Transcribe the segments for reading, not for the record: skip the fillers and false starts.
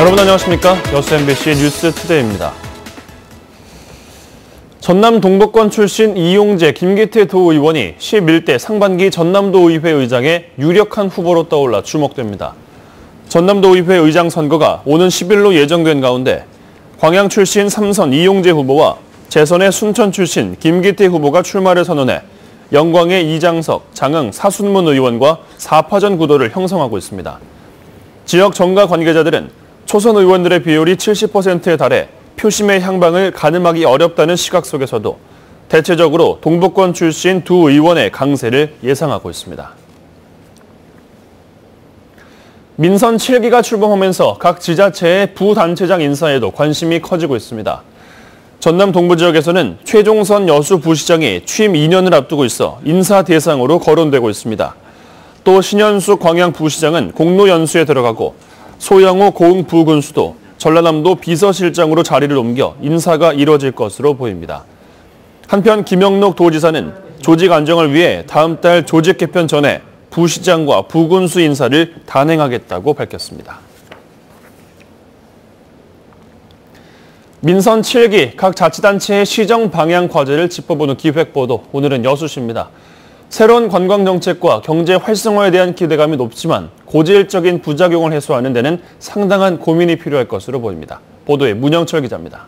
여러분 안녕하십니까? 여수 MBC 뉴스투데이입니다. 전남 동북권 출신 이용재, 김기태 도의원이 11대 상반기 전남도의회 의장의 유력한 후보로 떠올라 주목됩니다. 전남도의회 의장 선거가 오는 10일로 예정된 가운데 광양 출신 삼선 이용재 후보와 재선의 순천 출신 김기태 후보가 출마를 선언해 영광의 이장석, 장흥, 사순문 의원과 4파전 구도를 형성하고 있습니다. 지역 정가 관계자들은 초선 의원들의 비율이 70%에 달해 표심의 향방을 가늠하기 어렵다는 시각 속에서도 대체적으로 동북권 출신 두 의원의 강세를 예상하고 있습니다. 민선 7기가 출범하면서 각 지자체의 부단체장 인사에도 관심이 커지고 있습니다. 전남 동부 지역에서는 최종선 여수 부시장이 취임 2년을 앞두고 있어 인사 대상으로 거론되고 있습니다. 또 신현숙 광양 부시장은 공로 연수에 들어가고 소영우 고흥 부군수도 전라남도 비서실장으로 자리를 옮겨 인사가 이뤄질 것으로 보입니다. 한편 김영록 도지사는 조직 안정을 위해 다음 달 조직 개편 전에 부시장과 부군수 인사를 단행하겠다고 밝혔습니다. 민선 7기 각 자치단체의 시정 방향 과제를 짚어보는 기획보도, 오늘은 여수시입니다. 새로운 관광정책과 경제 활성화에 대한 기대감이 높지만 고질적인 부작용을 해소하는 데는 상당한 고민이 필요할 것으로 보입니다. 보도에 문영철 기자입니다.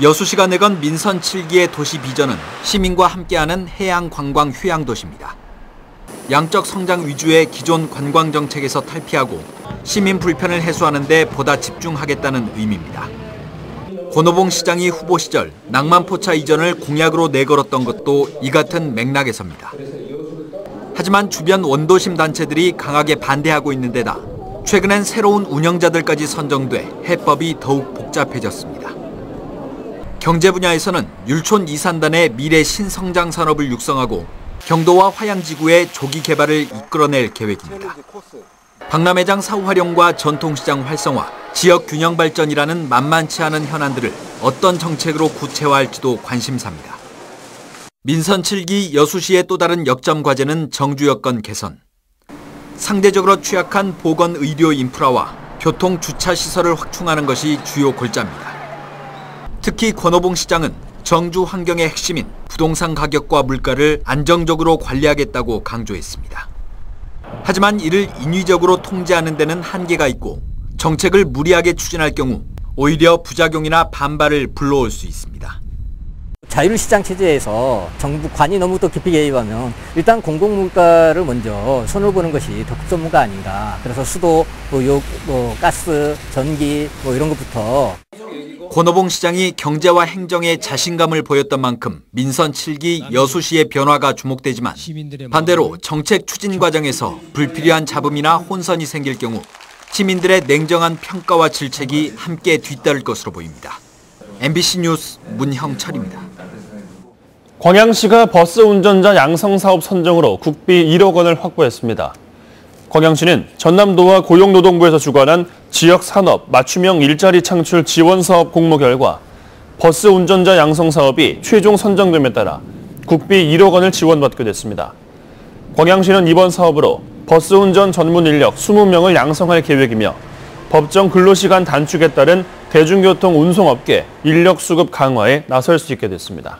여수시가 내건 민선 7기의 도시 비전은 시민과 함께하는 해양 관광 휴양 도시입니다. 양적 성장 위주의 기존 관광 정책에서 탈피하고 시민 불편을 해소하는 데 보다 집중하겠다는 의미입니다. 권오봉 시장이 후보 시절 낭만포차 이전을 공약으로 내걸었던 것도 이 같은 맥락에서입니다. 하지만 주변 원도심 단체들이 강하게 반대하고 있는 데다 최근엔 새로운 운영자들까지 선정돼 해법이 더욱 복잡해졌습니다. 경제 분야에서는 율촌 이산단의 미래 신성장 산업을 육성하고 경도와 화양지구의 조기 개발을 이끌어낼 계획입니다. 박람회장 사후 활용과 전통시장 활성화, 지역 균형 발전이라는 만만치 않은 현안들을 어떤 정책으로 구체화할지도 관심사입니다. 민선 7기 여수시의 또 다른 역점 과제는 정주 여건 개선. 상대적으로 취약한 보건 의료 인프라와 교통 주차 시설을 확충하는 것이 주요 골자입니다. 특히 권오봉 시장은 정주 환경의 핵심인 부동산 가격과 물가를 안정적으로 관리하겠다고 강조했습니다. 하지만 이를 인위적으로 통제하는 데는 한계가 있고 정책을 무리하게 추진할 경우 오히려 부작용이나 반발을 불러올 수 있습니다. 자율시장 체제에서 정부 관이 너무 또 깊이 개입하면 일단 공공물가를 먼저 손을 보는 것이 더 급선무가 아닌가. 그래서 수도, 가스, 전기 이런 것부터. 권오봉 시장이 경제와 행정에 자신감을 보였던 만큼 민선 7기 여수시의 변화가 주목되지만 반대로 정책 추진 과정에서 불필요한 잡음이나 혼선이 생길 경우 시민들의 냉정한 평가와 질책이 함께 뒤따를 것으로 보입니다. MBC 뉴스 문형철입니다. 광양시가 버스 운전자 양성 사업 선정으로 국비 1억 원을 확보했습니다. 광양시는 전남도와 고용노동부에서 주관한 지역산업 맞춤형 일자리 창출 지원 사업 공모 결과 버스 운전자 양성 사업이 최종 선정됨에 따라 국비 1억 원을 지원받게 됐습니다. 광양시는 이번 사업으로 버스 운전 전문 인력 20명을 양성할 계획이며 법정 근로시간 단축에 따른 대중교통 운송업계 인력 수급 강화에 나설 수 있게 됐습니다.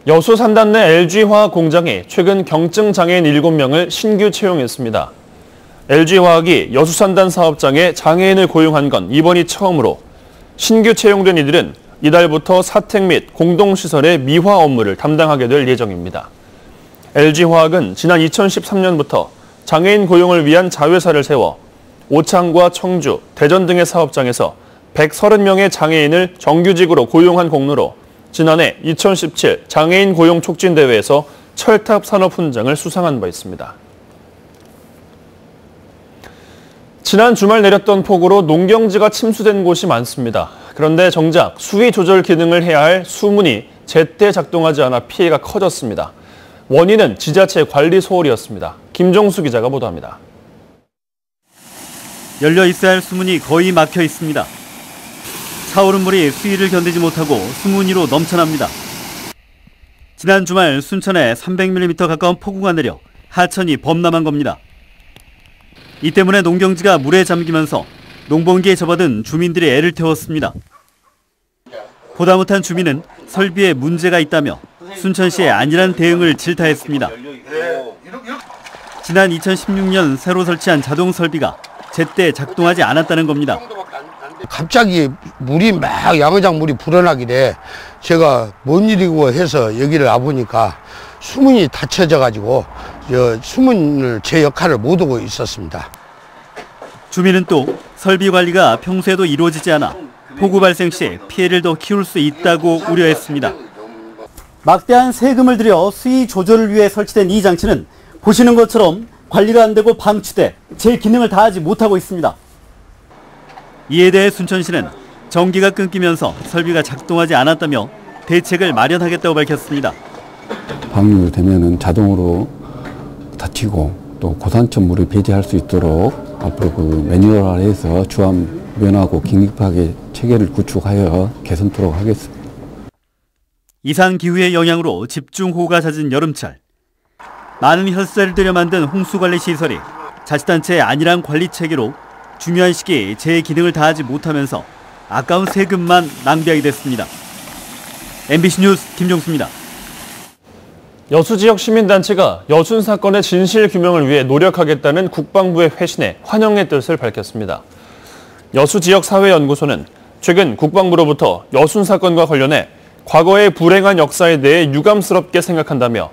여수 산단 내 LG화학 공장이 최근 경증 장애인 7명을 신규 채용했습니다. LG화학이 여수 산단 사업장에 장애인을 고용한 건 이번이 처음으로 신규 채용된 이들은 이달부터 사택 및 공동시설의 미화 업무를 담당하게 될 예정입니다. LG화학은 지난 2013년부터 장애인 고용을 위한 자회사를 세워 오창과 청주, 대전 등의 사업장에서 130명의 장애인을 정규직으로 고용한 공로로 지난해 2017 장애인 고용 촉진 대회에서 철탑 산업 훈장을 수상한 바 있습니다. 지난 주말 내렸던 폭우로 농경지가 침수된 곳이 많습니다. 그런데 정작 수위 조절 기능을 해야 할 수문이 제때 작동하지 않아 피해가 커졌습니다. 원인은 지자체 관리 소홀이었습니다. 김종수 기자가 보도합니다. 열려 있어야 할 수문이 거의 막혀 있습니다. 차오른 물이 수위를 견디지 못하고 수문 위로 넘쳐납니다. 지난 주말 순천에 300mm 가까운 폭우가 내려 하천이 범람한 겁니다. 이 때문에 농경지가 물에 잠기면서 농번기에 접어든 주민들이 애를 태웠습니다. 보다 못한 주민은 설비에 문제가 있다며 순천시의 안일한 대응을 질타했습니다. 지난 2016년 새로 설치한 자동 설비가 제때 작동하지 않았다는 겁니다. 갑자기 물이 막 양어장 물이 불어나길래 제가 뭔 일이고 해서 여기를 와보니까 수문이 닫혀져 가지고 수문을 제 역할을 못 하고 있었습니다. 주민은 또 설비 관리가 평소에도 이루어지지 않아 폭우 발생 시 피해를 더 키울 수 있다고 우려했습니다. 막대한 세금을 들여 수위 조절을 위해 설치된 이 장치는 보시는 것처럼 관리가 안 되고 방치돼 제 기능을 다하지 못하고 있습니다. 이에 대해 순천시는 전기가 끊기면서 설비가 작동하지 않았다며 대책을 마련하겠다고 밝혔습니다. 방류되면은 자동으로 닫히고 또 고산점 물을 배제할 수 있도록 앞으로 그 매뉴얼화해서 주암 면하고 긴급하게 체계를 구축하여 개선토록 하겠습니다. 이상 기후의 영향으로 집중호우가 잦은 여름철. 많은 혈세를 들여 만든 홍수관리 시설이 자치단체의 안일한 관리 체계로 중요한 시기에 제 기능을 다하지 못하면서 아까운 세금만 낭비하게 됐습니다. MBC 뉴스 김종수입니다. 여수 지역 시민단체가 여순 사건의 진실 규명을 위해 노력하겠다는 국방부의 회신에 환영의 뜻을 밝혔습니다. 여수 지역 사회연구소는 최근 국방부로부터 여순 사건과 관련해 과거의 불행한 역사에 대해 유감스럽게 생각한다며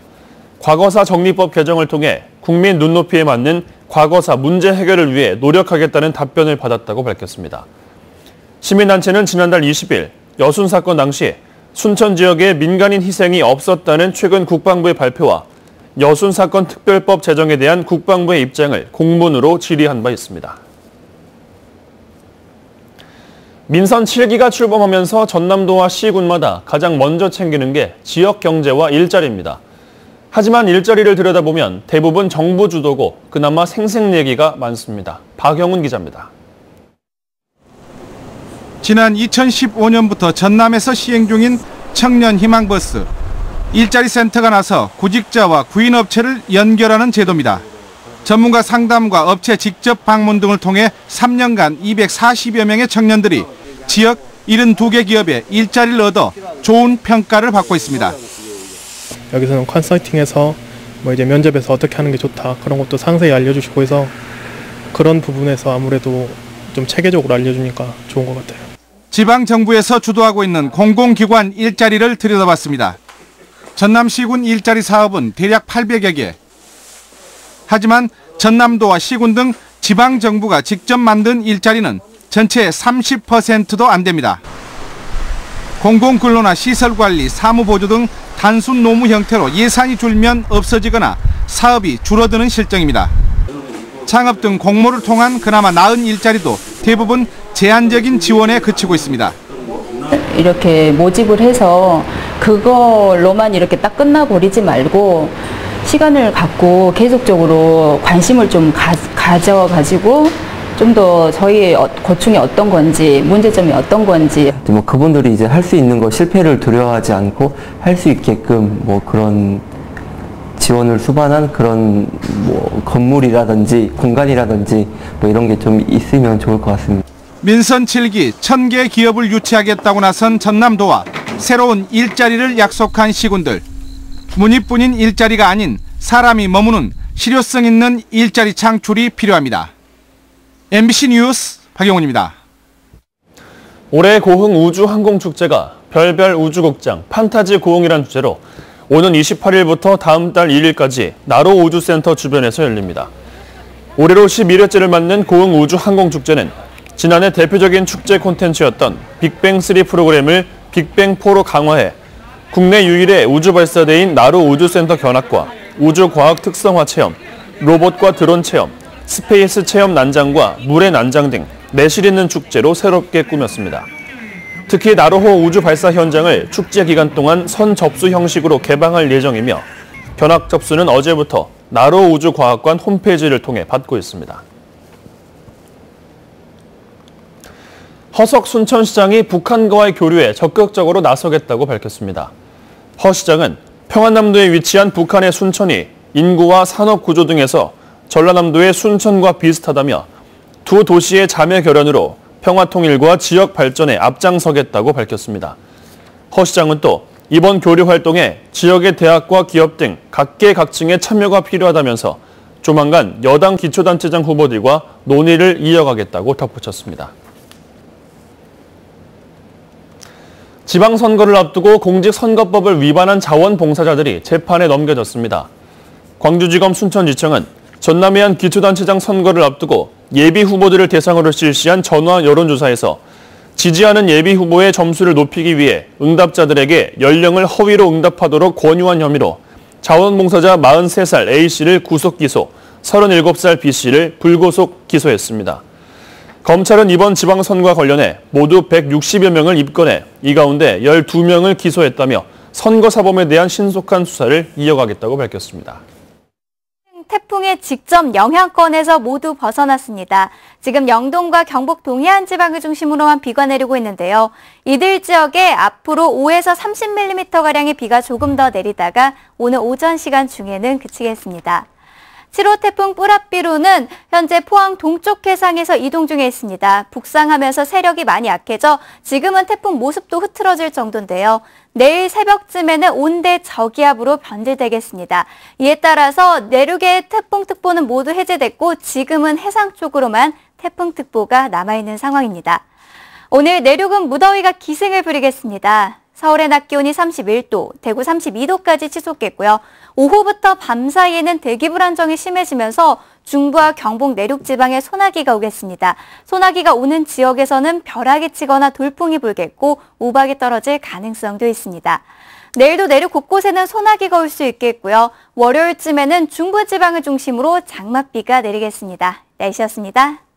과거사 정리법 개정을 통해 국민 눈높이에 맞는 과거사 문제 해결을 위해 노력하겠다는 답변을 받았다고 밝혔습니다. 시민단체는 지난달 20일 여순 사건 당시 순천 지역에 민간인 희생이 없었다는 최근 국방부의 발표와 여순 사건 특별법 제정에 대한 국방부의 입장을 공문으로 질의한 바 있습니다. 민선 7기가 출범하면서 전남도와 시군마다 가장 먼저 챙기는 게 지역 경제와 일자리입니다. 하지만 일자리를 들여다보면 대부분 정부 주도고 그나마 생색내기가 많습니다. 박영훈 기자입니다. 지난 2015년부터 전남에서 시행 중인 청년 희망버스. 일자리 센터가 나서 구직자와 구인업체를 연결하는 제도입니다. 전문가 상담과 업체 직접 방문 등을 통해 3년간 240여 명의 청년들이 지역 72개 기업에 일자리를 얻어 좋은 평가를 받고 있습니다. 여기서는 컨설팅에서 이제 면접에서 어떻게 하는 게 좋다 그런 것도 상세히 알려주시고 해서 그런 부분에서 아무래도 좀 체계적으로 알려주니까 좋은 것 같아요. 지방정부에서 주도하고 있는 공공기관 일자리를 들여다봤습니다. 전남시군 일자리 사업은 대략 800여 개. 하지만 전남도와 시군 등 지방정부가 직접 만든 일자리는 전체의 30%도 안 됩니다. 공공근로나 시설관리, 사무보조 등 단순 노무 형태로 예산이 줄면 없어지거나 사업이 줄어드는 실정입니다. 창업 등 공모를 통한 그나마 나은 일자리도 대부분 제한적인 지원에 그치고 있습니다. 이렇게 모집을 해서 그걸로만 이렇게 딱 끝나버리지 말고 시간을 갖고 계속적으로 관심을 좀 가져가지고 좀 더 저희의 고충이 어떤 건지, 문제점이 어떤 건지. 그분들이 이제 할 수 있는 거 실패를 두려워하지 않고 할 수 있게끔 그런 지원을 수반한 그런 건물이라든지 공간이라든지 이런 게 좀 있으면 좋을 것 같습니다. 민선 7기 1000개 기업을 유치하겠다고 나선 전남도와 새로운 일자리를 약속한 시군들. 문의뿐인 일자리가 아닌 사람이 머무는 실효성 있는 일자리 창출이 필요합니다. MBC 뉴스 박영훈입니다. 올해 고흥 우주항공축제가 별별 우주극장 판타지 고흥이란 주제로 오는 28일부터 다음 달 1일까지 나로 우주센터 주변에서 열립니다. 올해로 11회째를 맞는 고흥 우주항공축제는 지난해 대표적인 축제 콘텐츠였던 빅뱅3 프로그램을 빅뱅4로 강화해 국내 유일의 우주발사대인 나로 우주센터 견학과 우주과학 특성화 체험, 로봇과 드론 체험, 스페이스 체험 난장과 물의 난장 등 내실 있는 축제로 새롭게 꾸몄습니다. 특히 나로호 우주 발사 현장을 축제 기간 동안 선 접수 형식으로 개방할 예정이며 견학 접수는 어제부터 나로 우주과학관 홈페이지를 통해 받고 있습니다. 허석 순천시장이 북한과의 교류에 적극적으로 나서겠다고 밝혔습니다. 허 시장은 평안남도에 위치한 북한의 순천이 인구와 산업 구조 등에서 전라남도의 순천과 비슷하다며 두 도시의 자매 결연으로 평화 통일과 지역 발전에 앞장서겠다고 밝혔습니다. 허 시장은 또 이번 교류 활동에 지역의 대학과 기업 등 각계각층의 참여가 필요하다면서 조만간 여당 기초단체장 후보들과 논의를 이어가겠다고 덧붙였습니다. 지방선거를 앞두고 공직선거법을 위반한 자원봉사자들이 재판에 넘겨졌습니다. 광주지검 순천지청은 전남해안 기초단체장 선거를 앞두고 예비 후보들을 대상으로 실시한 전화 여론조사에서 지지하는 예비 후보의 점수를 높이기 위해 응답자들에게 연령을 허위로 응답하도록 권유한 혐의로 자원봉사자 43살 A씨를 구속기소, 37살 B씨를 불구속 기소했습니다. 검찰은 이번 지방선거와 관련해 모두 160여 명을 입건해 이 가운데 12명을 기소했다며 선거사범에 대한 신속한 수사를 이어가겠다고 밝혔습니다. 태풍의 직접 영향권에서 모두 벗어났습니다. 지금 영동과 경북 동해안 지방을 중심으로만 비가 내리고 있는데요. 이들 지역에 앞으로 5에서 30mm가량의 비가 조금 더 내리다가 오늘 오전 시간 중에는 그치겠습니다. 7호 태풍 뿌라삐루는 현재 포항 동쪽 해상에서 이동 중에 있습니다. 북상하면서 세력이 많이 약해져 지금은 태풍 모습도 흐트러질 정도인데요. 내일 새벽쯤에는 온대 저기압으로 변질되겠습니다. 이에 따라서 내륙의 태풍특보는 모두 해제됐고 지금은 해상 쪽으로만 태풍특보가 남아있는 상황입니다. 오늘 내륙은 무더위가 기승을 부리겠습니다. 서울의 낮 기온이 31도, 대구 32도까지 치솟겠고요. 오후부터 밤 사이에는 대기 불안정이 심해지면서 중부와 경북 내륙 지방에 소나기가 오겠습니다. 소나기가 오는 지역에서는 벼락이 치거나 돌풍이 불겠고 우박이 떨어질 가능성도 있습니다. 내일도 내륙 곳곳에는 소나기가 올 수 있겠고요. 월요일쯤에는 중부 지방을 중심으로 장맛비가 내리겠습니다. 날씨였습니다.